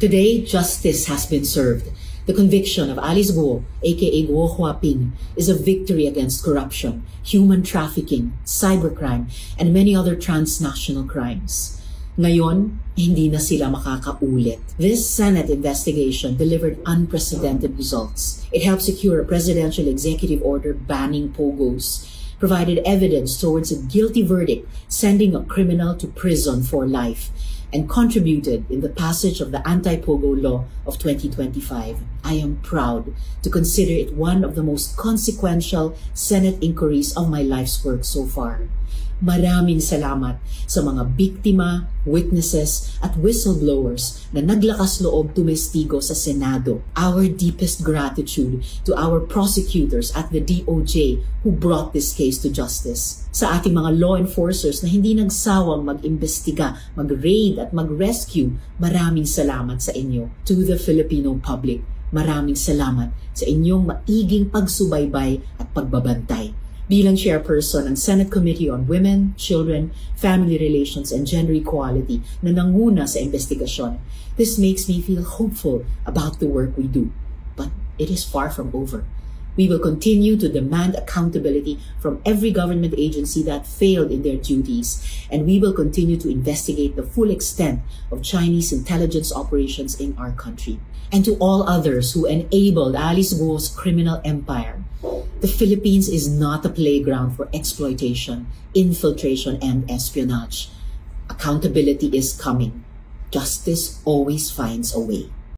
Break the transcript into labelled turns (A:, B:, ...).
A: Today, justice has been served. The conviction of Alice Guo, aka Guo Huaping, is a victory against corruption, human trafficking, cybercrime, and many other transnational crimes. Ngayon, hindi na sila makakaulit. This Senate investigation delivered unprecedented results. It helped secure a presidential executive order banning pogos, provided evidence towards a guilty verdict, sending a criminal to prison for life, and contributed in the passage of the Anti-Pogo Law of 2025. I am proud to consider it one of the most consequential Senate inquiries of my life's work so far. Maraming salamat sa mga biktima, witnesses, at whistleblowers na naglakas loob tumestigo sa Senado. Our deepest gratitude to our prosecutors at the DOJ who brought this case to justice. Sa ating mga law enforcers na hindi nagsawang mag-imbestiga, mag-raid at mag-rescue, maraming salamat sa inyo. To the Filipino public, maraming salamat sa inyong maiging pagsubaybay at pagbabantay. Bilang chairperson ng Senate Committee on Women, Children, Family Relations, and Gender Equality na nanguna sa investigasyon, this makes me feel hopeful about the work we do. But it is far from over. We will continue to demand accountability from every government agency that failed in their duties, and we will continue to investigate the full extent of Chinese intelligence operations in our country. And to all others who enabled Alice Guo's criminal empire, the Philippines is not a playground for exploitation, infiltration, and espionage. Accountability is coming. Justice always finds a way.